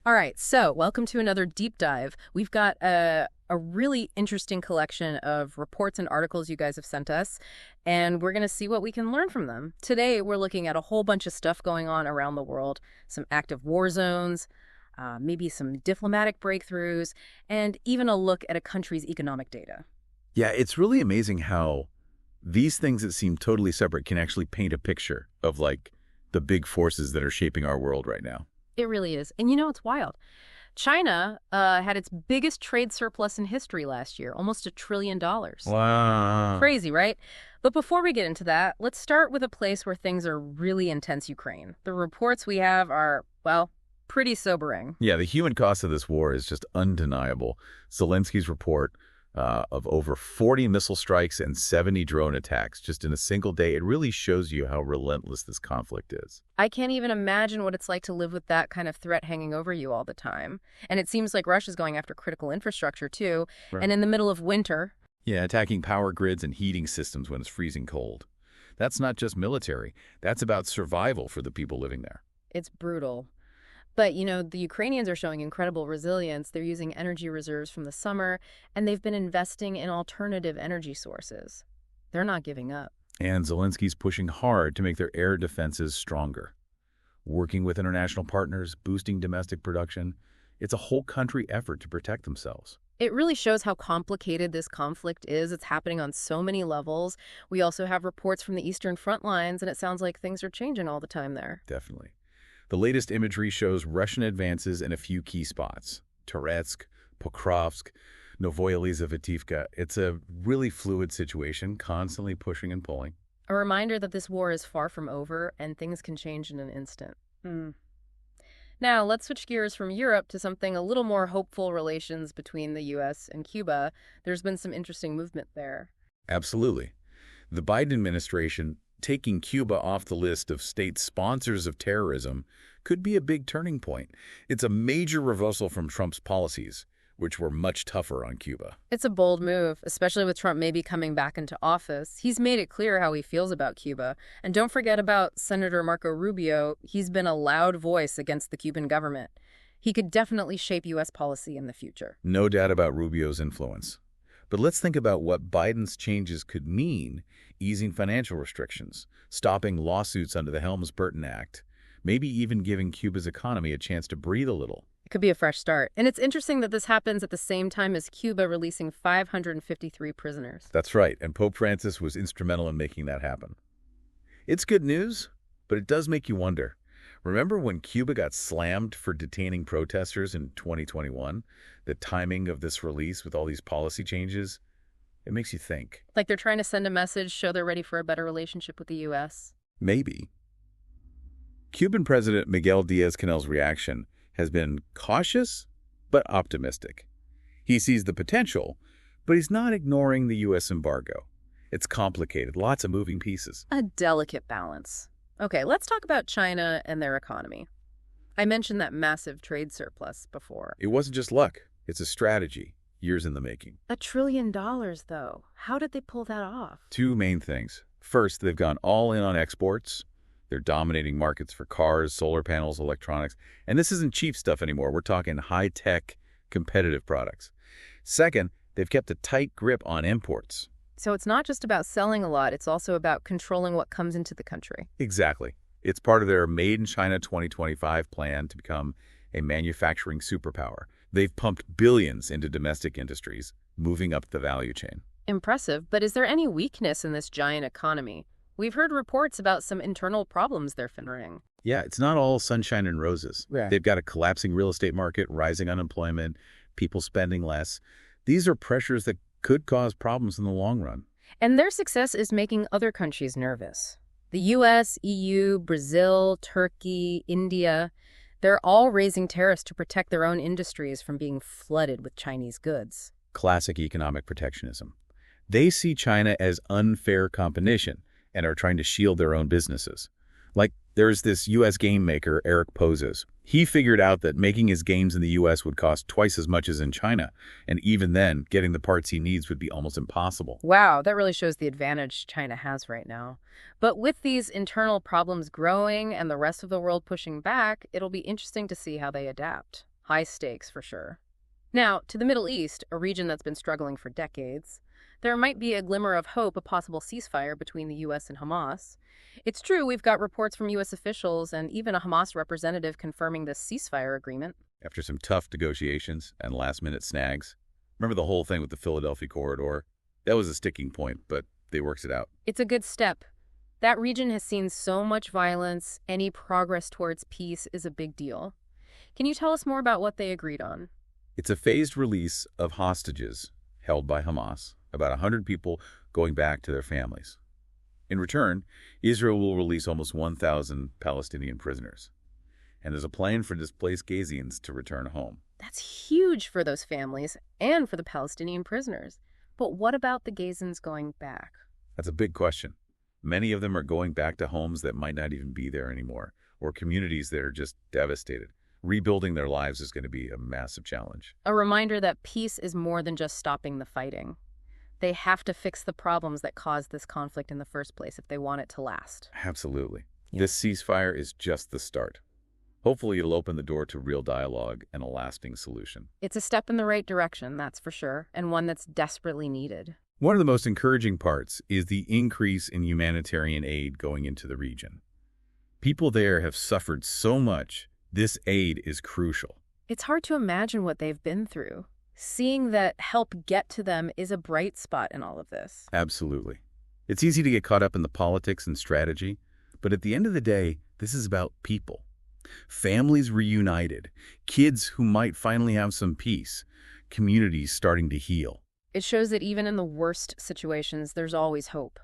All right, so welcome to another deep dive. We've got a really interesting collection of reports and articles you guys have sent us, and we're going to see what we can learn from them. Today, we're looking at a whole bunch of stuff going on around the world, some active war zones, maybe some diplomatic breakthroughs, and even a look at a country's economic data. Yeah, it's really amazing how these things that seem totally separate can actually paint a picture of like the big forces that are shaping our world right now. It really is. And you know, it's wild. China had its biggest trade surplus in history last year, almost $1 trillion. Wow. Crazy, right? But before we get into that, let's start with a place where things are really intense, Ukraine. The reports we have are, well, pretty sobering. Yeah, the human cost of this war is just undeniable. Zelensky's report of over 40 missile strikes and 70 drone attacks just in a single day, it really shows you how relentless this conflict is. I can't even imagine what it's like to live with that kind of threat hanging over you all the time. And it seems like Russia's going after critical infrastructure, too. Right. And in the middle of winter. Yeah, attacking power grids and heating systems when it's freezing cold. That's not just military. That's about survival for the people living there. It's brutal. But, you know, the Ukrainians are showing incredible resilience. They're using energy reserves from the summer, and they've been investing in alternative energy sources. They're not giving up. And Zelensky's pushing hard to make their air defenses stronger. Working with international partners, boosting domestic production. It's a whole country effort to protect themselves. It really shows how complicated this conflict is. It's happening on so many levels. We also have reports from the Eastern front lines, and it sounds like things are changing all the time there. Definitely. The latest imagery shows Russian advances in a few key spots. Toretsk, Pokrovsk, Novoye Lizavetivka. It's a really fluid situation, constantly pushing and pulling. A reminder that this war is far from over and things can change in an instant. Now, let's switch gears from Europe to something a little more hopeful: relations between the US and Cuba. There's been some interesting movement there. Absolutely. The Biden administration taking Cuba off the list of state sponsors of terrorism could be a big turning point. It's a major reversal from Trump's policies, which were much tougher on Cuba. It's a bold move, especially with Trump maybe coming back into office. He's made it clear how he feels about Cuba. And don't forget about Senator Marco Rubio. He's been a loud voice against the Cuban government. He could definitely shape U.S. policy in the future. No doubt about Rubio's influence. But let's think about what Biden's changes could mean: easing financial restrictions, stopping lawsuits under the Helms-Burton Act, maybe even giving Cuba's economy a chance to breathe a little. It could be a fresh start. And it's interesting that this happens at the same time as Cuba releasing 553 prisoners. That's right, and Pope Francis was instrumental in making that happen. It's good news, but it does make you wonder. Remember when Cuba got slammed for detaining protesters in 2021? The timing of this release with all these policy changes? It makes you think. Like they're trying to send a message, show they're ready for a better relationship with the U.S. Maybe. Cuban President Miguel Diaz-Canel's reaction has been cautious but optimistic. He sees the potential, but he's not ignoring the U.S. embargo. It's complicated, lots of moving pieces. A delicate balance. Okay, let's talk about China and their economy. I mentioned that massive trade surplus before. It wasn't just luck. It's a strategy, years in the making. $1 trillion, though. How did they pull that off? Two main things. First, they've gone all in on exports. They're dominating markets for cars, solar panels, electronics. And this isn't cheap stuff anymore. We're talking high-tech, competitive products. Second, they've kept a tight grip on imports. So it's not just about selling a lot, it's also about controlling what comes into the country. Exactly. It's part of their Made in China 2025 plan to become a manufacturing superpower. They've pumped billions into domestic industries, moving up the value chain. Impressive, but is there any weakness in this giant economy? We've heard reports about some internal problems they're fearing. Yeah, it's not all sunshine and roses. Yeah. They've got a collapsing real estate market, rising unemployment, people spending less. These are pressures that could cause problems in the long run. And their success is making other countries nervous. The US, EU, Brazil, Turkey, India, they're all raising tariffs to protect their own industries from being flooded with Chinese goods. Classic economic protectionism. They see China as unfair competition and are trying to shield their own businesses. Like, there's this U.S. game maker, Eric Poses. He figured out that making his games in the U.S. would cost twice as much as in China, and even then, getting the parts he needs would be almost impossible. Wow, that really shows the advantage China has right now. But with these internal problems growing and the rest of the world pushing back, it'll be interesting to see how they adapt. High stakes for sure. Now, to the Middle East, a region that's been struggling for decades, there might be a glimmer of hope, a possible ceasefire between the US and Hamas. It's true, we've got reports from US officials and even a Hamas representative confirming this ceasefire agreement. After some tough negotiations and last-minute snags. Remember the whole thing with the Philadelphia corridor? That was a sticking point, but they worked it out. It's a good step. That region has seen so much violence. Any progress towards peace is a big deal. Can you tell us more about what they agreed on? It's a phased release of hostages held by Hamas, about 100 people going back to their families. In return, Israel will release almost 1,000 Palestinian prisoners. And there's a plan for displaced Gazians to return home. That's huge for those families and for the Palestinian prisoners. But what about the Gazians going back? That's a big question. Many of them are going back to homes that might not even be there anymore, or communities that are just devastated. Rebuilding their lives is going to be a massive challenge. A reminder that peace is more than just stopping the fighting. They have to fix the problems that caused this conflict in the first place if they want it to last. Absolutely. Yeah. This ceasefire is just the start. Hopefully it'll open the door to real dialogue and a lasting solution. It's a step in the right direction, that's for sure, and one that's desperately needed. One of the most encouraging parts is the increase in humanitarian aid going into the region. People there have suffered so much. This aid is crucial. It's hard to imagine what they've been through. Seeing that help get to them is a bright spot in all of this. Absolutely. It's easy to get caught up in the politics and strategy, but at the end of the day, this is about people. Families reunited, kids who might finally have some peace, communities starting to heal. It shows that even in the worst situations, there's always hope,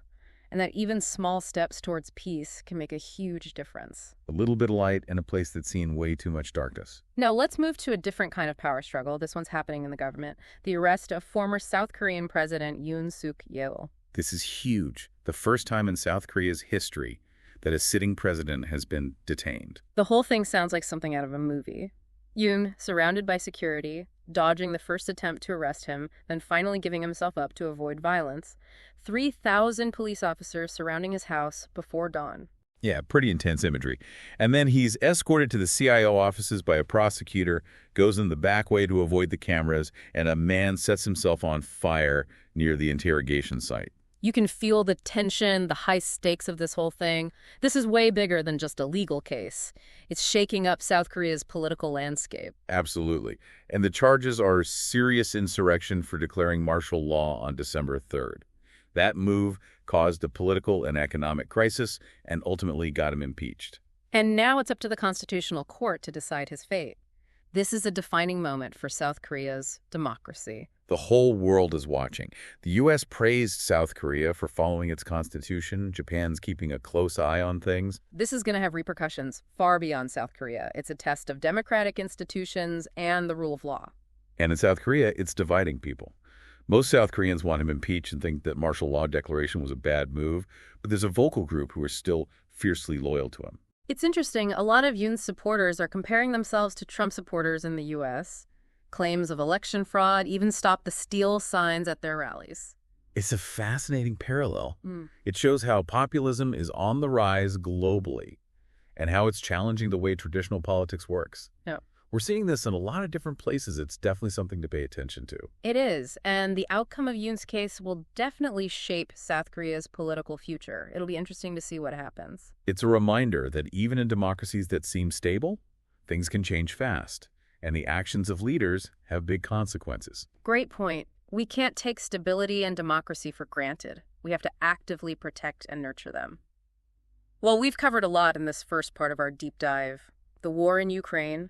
and that even small steps towards peace can make a huge difference. A little bit of light in a place that's seen way too much darkness. Now, let's move to a different kind of power struggle. This one's happening in the government. The arrest of former South Korean President Yoon Suk Yeol. This is huge. The first time in South Korea's history that a sitting president has been detained. The whole thing sounds like something out of a movie. Yoon, surrounded by security, dodging the first attempt to arrest him, then finally giving himself up to avoid violence. 3,000 police officers surrounding his house before dawn. Yeah, pretty intense imagery. And then he's escorted to the CIO offices by a prosecutor, goes in the back way to avoid the cameras, and a man sets himself on fire near the interrogation site. You can feel the tension, the high stakes of this whole thing. This is way bigger than just a legal case. It's shaking up South Korea's political landscape. Absolutely. And the charges are serious insurrection for declaring martial law on December 3rd. That move caused a political and economic crisis and ultimately got him impeached. And now it's up to the Constitutional Court to decide his fate. This is a defining moment for South Korea's democracy. The whole world is watching. The U.S. praised South Korea for following its constitution. Japan's keeping a close eye on things. This is going to have repercussions far beyond South Korea. It's a test of democratic institutions and the rule of law. And in South Korea, it's dividing people. Most South Koreans want him impeached and think that martial law declaration was a bad move, but there's a vocal group who are still fiercely loyal to him. It's interesting, a lot of Yoon's supporters are comparing themselves to Trump supporters in the U.S. Claims of election fraud even stopped the steal signs at their rallies. It's a fascinating parallel. It shows how populism is on the rise globally and how it's challenging the way traditional politics works. Yeah. We're seeing this in a lot of different places. It's definitely something to pay attention to. It is, and the outcome of Yoon's case will definitely shape South Korea's political future. It'll be interesting to see what happens. It's a reminder that even in democracies that seem stable, things can change fast, and the actions of leaders have big consequences. Great point. We can't take stability and democracy for granted. We have to actively protect and nurture them. Well, we've covered a lot in this first part of our deep dive. The war in Ukraine,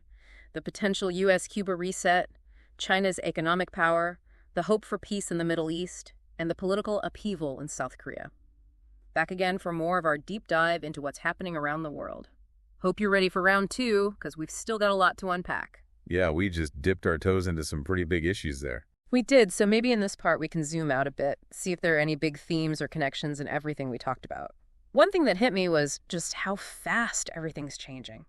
the potential U.S.-Cuba reset, China's economic power, the hope for peace in the Middle East, and the political upheaval in South Korea. Back again for more of our deep dive into what's happening around the world. Hope you're ready for round 2, because we've still got a lot to unpack. Yeah, we just dipped our toes into some pretty big issues there. We did, so maybe in this part we can zoom out a bit, see if there are any big themes or connections in everything we talked about. One thing that hit me was just how fast everything's changing.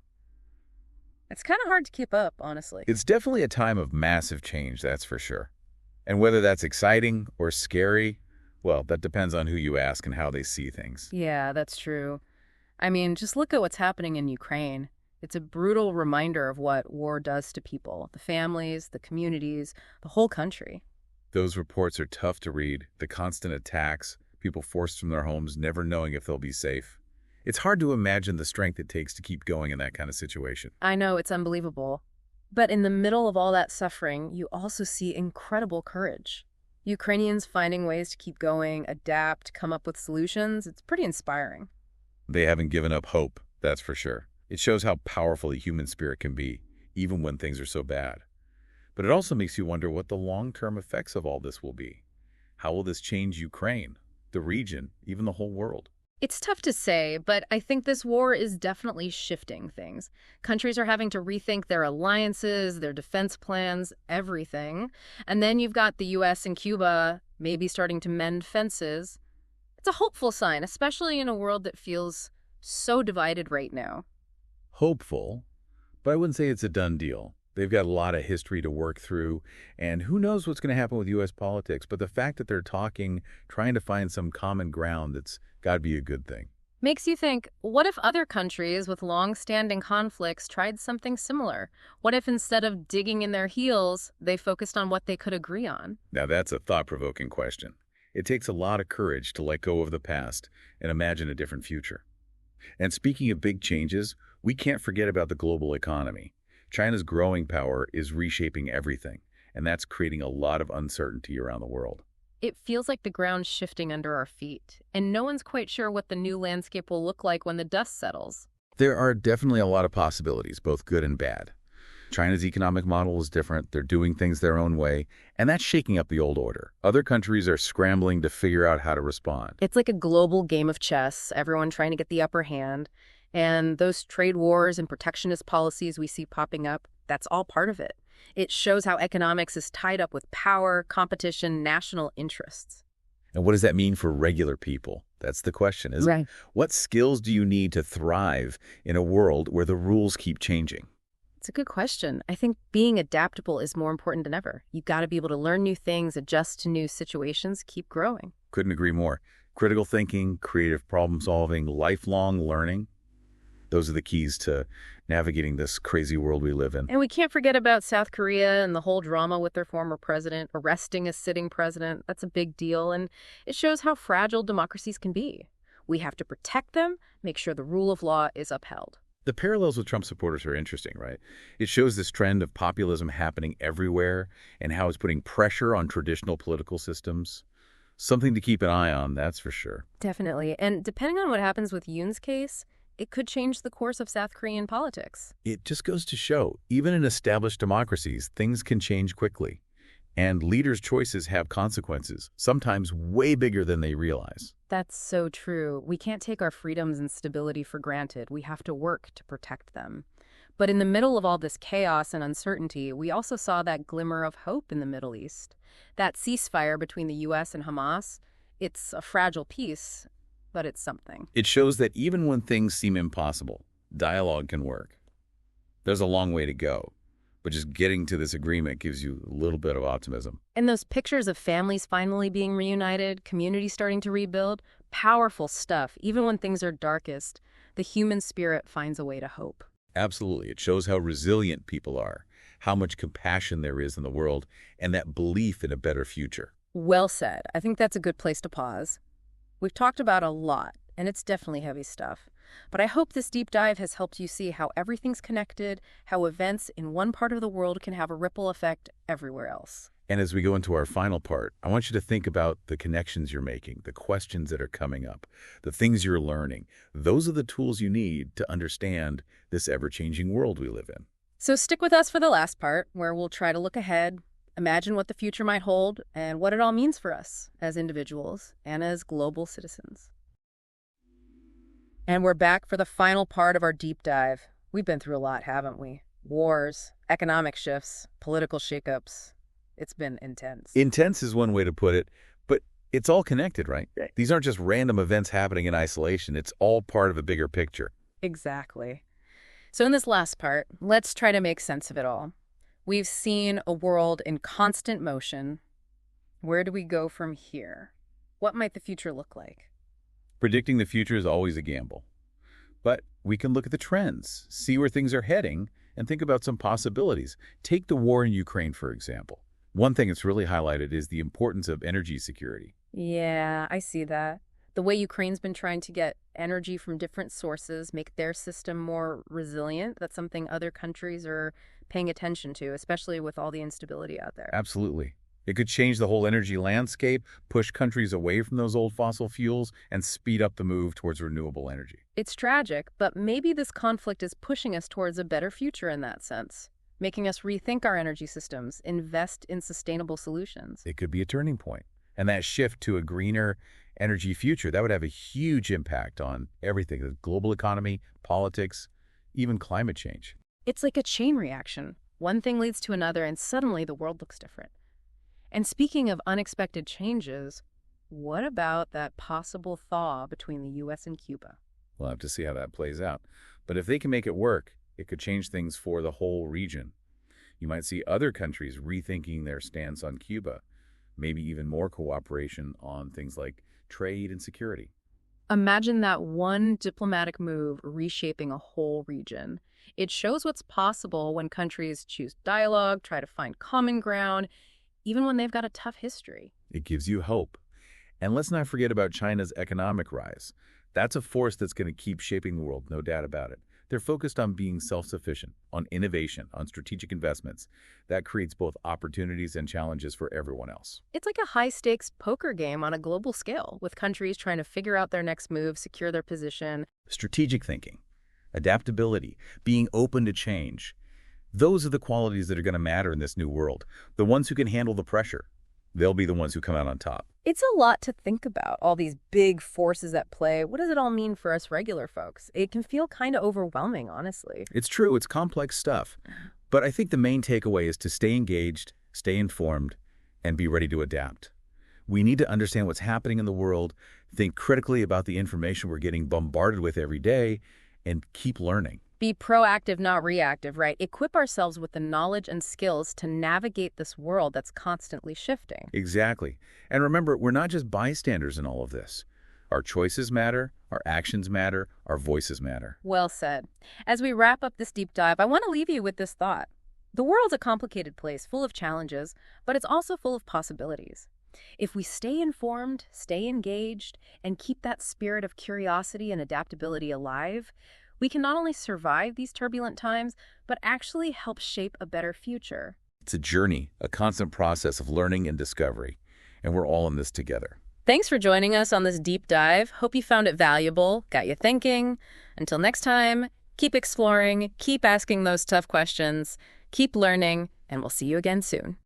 It's kind of hard to keep up, honestly. It's definitely a time of massive change, that's for sure. And whether that's exciting or scary, well, that depends on who you ask and how they see things. Yeah, that's true. I mean, just look at what's happening in Ukraine. It's a brutal reminder of what war does to people, the families, the communities, the whole country. Those reports are tough to read, the constant attacks, people forced from their homes, never knowing if they'll be safe. It's hard to imagine the strength it takes to keep going in that kind of situation. I know, it's unbelievable. But in the middle of all that suffering, you also see incredible courage. Ukrainians finding ways to keep going, adapt, come up with solutions. It's pretty inspiring. They haven't given up hope, that's for sure. It shows how powerful the human spirit can be, even when things are so bad. But it also makes you wonder what the long-term effects of all this will be. How will this change Ukraine, the region, even the whole world? It's tough to say, but I think this war is definitely shifting things. Countries are having to rethink their alliances, their defense plans, everything. And then you've got the US and Cuba maybe starting to mend fences. It's a hopeful sign, especially in a world that feels so divided right now. Hopeful, but I wouldn't say it's a done deal. They've got a lot of history to work through, and who knows what's going to happen with U.S. politics, but the fact that they're talking, trying to find some common ground, that's got to be a good thing. Makes you think, what if other countries with long-standing conflicts tried something similar? What if instead of digging in their heels, they focused on what they could agree on? Now that's a thought-provoking question. It takes a lot of courage to let go of the past and imagine a different future. And speaking of big changes, we can't forget about the global economy. China's growing power is reshaping everything, and that's creating a lot of uncertainty around the world. It feels like the ground's shifting under our feet, and no one's quite sure what the new landscape will look like when the dust settles. There are definitely a lot of possibilities, both good and bad. China's economic model is different, they're doing things their own way, and that's shaking up the old order. Other countries are scrambling to figure out how to respond. It's like a global game of chess, everyone trying to get the upper hand. And those trade wars and protectionist policies we see popping up, that's all part of it. It shows how economics is tied up with power, competition, national interests. And what does that mean for regular people? That's the question, isn't it? What skills do you need to thrive in a world where the rules keep changing? It's a good question. I think being adaptable is more important than ever. You've got to be able to learn new things, adjust to new situations, keep growing. Couldn't agree more. Critical thinking, creative problem solving, lifelong learning. Those are the keys to navigating this crazy world we live in. And we can't forget about South Korea and the whole drama with their former president, arresting a sitting president. That's a big deal, and it shows how fragile democracies can be. We have to protect them, make sure the rule of law is upheld. The parallels with Trump supporters are interesting, right? It shows this trend of populism happening everywhere and how it's putting pressure on traditional political systems. Something to keep an eye on, that's for sure. Definitely. And depending on what happens with Yoon's case, it could change the course of South Korean politics. It just goes to show, even in established democracies, things can change quickly. And leaders' choices have consequences, sometimes way bigger than they realize. That's so true. We can't take our freedoms and stability for granted. We have to work to protect them. But in the middle of all this chaos and uncertainty, we also saw that glimmer of hope in the Middle East. That ceasefire between the US and Hamas, it's a fragile peace, but it's something. It shows that even when things seem impossible, dialogue can work. There's a long way to go, but just getting to this agreement gives you a little bit of optimism. And those pictures of families finally being reunited, communities starting to rebuild, powerful stuff. Even when things are darkest, the human spirit finds a way to hope. Absolutely. It shows how resilient people are, how much compassion there is in the world, and that belief in a better future. Well said. I think that's a good place to pause. We've talked about a lot, and it's definitely heavy stuff. But I hope this deep dive has helped you see how everything's connected, how events in one part of the world can have a ripple effect everywhere else. And as we go into our final part, I want you to think about the connections you're making, the questions that are coming up, the things you're learning. Those are the tools you need to understand this ever-changing world we live in. So stick with us for the last part, where we'll try to look ahead, imagine what the future might hold, and what it all means for us as individuals and as global citizens. And we're back for the final part of our deep dive. We've been through a lot, haven't we? Wars, economic shifts, political shakeups. It's been intense. Intense is one way to put it, but it's all connected, right? These aren't just random events happening in isolation. It's all part of a bigger picture. Exactly. So in this last part, let's try to make sense of it all. We've seen a world in constant motion. Where do we go from here? What might the future look like? Predicting the future is always a gamble. But We can look at the trends, see where things are heading, and think about some possibilities. Take the war in Ukraine, for example. One thing that's really highlighted is the importance of energy security. Yeah, I see that. The way Ukraine's been trying to get energy from different sources, make their system more resilient, that's something other countries are paying attention to, especially with all the instability out there. Absolutely. It could change the whole energy landscape, push countries away from those old fossil fuels, and speed up the move towards renewable energy. It's tragic, but maybe this conflict is pushing us towards a better future in that sense, making us rethink our energy systems, invest in sustainable solutions. It could be a turning point. And that shift to a greener energy future, that would have a huge impact on everything, the global economy, politics, even climate change. It's like a chain reaction. One thing leads to another, and suddenly the world looks different. And speaking of unexpected changes, what about that possible thaw between the US and Cuba? We'll have to see how that plays out. But if they can make it work, it could change things for the whole region. You might see other countries rethinking their stance on Cuba, maybe even more cooperation on things like trade and security. Imagine that one diplomatic move reshaping a whole region. It shows what's possible when countries choose dialogue, try to find common ground, even when they've got a tough history. It gives you hope. And let's not forget about China's economic rise. That's a force that's going to keep shaping the world, no doubt about it. They're focused on being self-sufficient, on innovation, on strategic investments. That creates both opportunities and challenges for everyone else. It's like a high-stakes poker game on a global scale, with countries trying to figure out their next move, secure their position. Strategic thinking, adaptability, being open to change. Those are the qualities that are going to matter in this new world. The ones who can handle the pressure, they'll be the ones who come out on top. It's a lot to think about, all these big forces at play. What does it all mean for us regular folks? It can feel kind of overwhelming, honestly. It's true, it's complex stuff. But I think the main takeaway is to stay engaged, stay informed, and be ready to adapt. We need to understand what's happening in the world, think critically about the information we're getting bombarded with every day, and keep learning. Be proactive, not reactive, right? Equip ourselves with the knowledge and skills to navigate this world that's constantly shifting. Exactly. And remember, we're not just bystanders in all of this. Our choices matter, our actions matter, our voices matter. Well said. As we wrap up this deep dive, I want to leave you with this thought. The world's a complicated place, full of challenges, but it's also full of possibilities. If we stay informed, stay engaged, and keep that spirit of curiosity and adaptability alive, we can not only survive these turbulent times, but actually help shape a better future. It's a journey, a constant process of learning and discovery, and we're all in this together. Thanks for joining us on this deep dive. Hope you found it valuable, got you thinking. Until next time, keep exploring, keep asking those tough questions, keep learning, and we'll see you again soon.